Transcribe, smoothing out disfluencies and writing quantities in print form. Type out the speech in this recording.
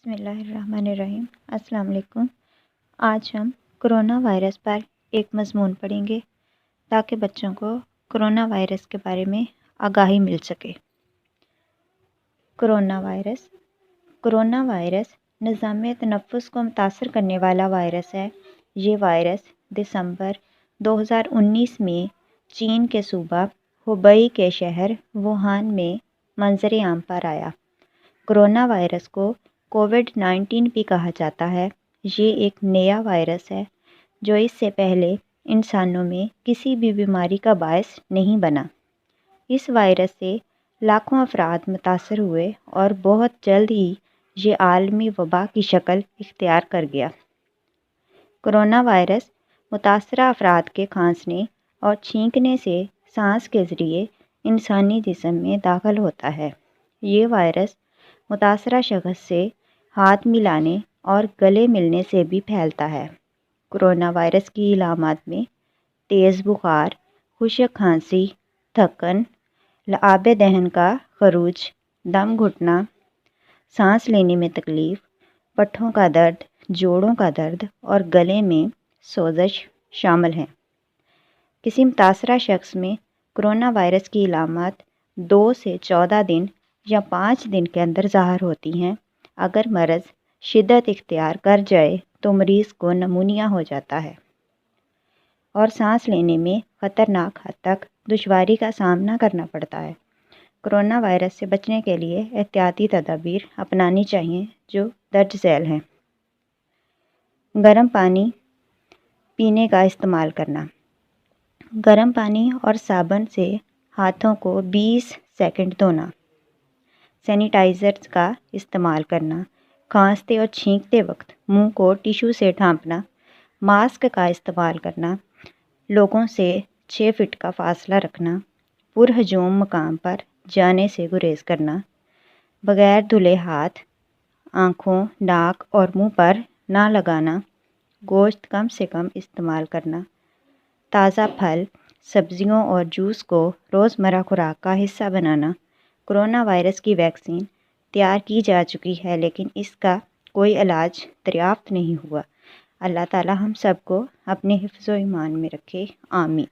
بسم اللہ الرحمن الرحیم۔ السلام علیکم۔ آج ہم کرونا وائرس پر ایک مضمون پڑھیں گے تاکہ بچوں کو کرونا وائرس کے بارے میں آگاہی مل سکے۔ کرونا وائرس نظام تنفس کو متاثر کرنے والا وائرس ہے۔ یہ وائرس دسمبر 2019 میں چین کے صوبہ ہubei کے شہر ووہان میں منظر عام پر آیا۔ کرونا وائرس کو کووڈ-19 بھی کہا جاتا ہے۔ یہ ایک نیا وائرس ہے جو اس سے پہلے انسانوں میں کسی بھی بیماری کا باعث نہیں بنا۔ اس وائرس سے لاکھوں افراد متاثر ہوئے اور بہت جلد ہی یہ عالمی وبا کی شکل اختیار کر گیا۔ کرونا وائرس متاثرہ افراد کے کھانسنے اور چھینکنے سے سانس کے ذریعے انسانی جسم میں داخل ہوتا ہے۔ یہ وائرس متاثرہ شخص سے ہاتھ ملانے اور گلے ملنے سے بھی پھیلتا ہے۔ کرونا وائرس کی علامات میں تیز بخار، خشک کھانسی، تھکن، لعاب دہن کا خروج، دم گھٹنا، سانس لینے میں تکلیف، پٹھوں کا درد، جوڑوں کا درد اور گلے میں سوزش شامل ہیں۔ کسی متاثرہ شخص میں کرونا وائرس کی علامات 2 سے 14 دن یا 5 دن کے اندر ظاہر ہوتی ہیں۔ اگر مرض شدت اختیار کر جائے تو مریض کو نمونیا ہو جاتا ہے اور سانس لینے میں خطرناک حد تک دشواری کا سامنا کرنا پڑتا ہے۔ کرونا وائرس سے بچنے کے لیے احتیاطی تدابیر اپنانی چاہیے جو درج ذیل ہیں۔ گرم پانی پینے کا استعمال کرنا۔ گرم پانی اور صابن سے ہاتھوں کو 20 سیکنڈ دھونا۔ سینیٹائزر کا استعمال کرنا۔ کھانستے اور چھینکتے وقت منہ کو ٹیشو سے ڈھانپنا۔ ماسک کا استعمال کرنا۔ لوگوں سے 6 فٹ کا فاصلہ رکھنا۔ پرہجوم مقام پر جانے سے گریز کرنا۔ بغیر دھلے ہاتھ آنکھوں، ناک اور منہ پر نہ لگانا۔ گوشت کم سے کم استعمال کرنا۔ تازہ پھل، سبزیوں اور جوس کو روزمرہ خوراک کا حصہ بنانا۔ کرونا وائرس کی ویکسین تیار کی جا چکی ہے لیکن اس کا کوئی علاج دریافت نہیں ہوا۔ اللہ تعالی ہم سب کو اپنے حفظ و ایمان میں رکھے۔ آمین۔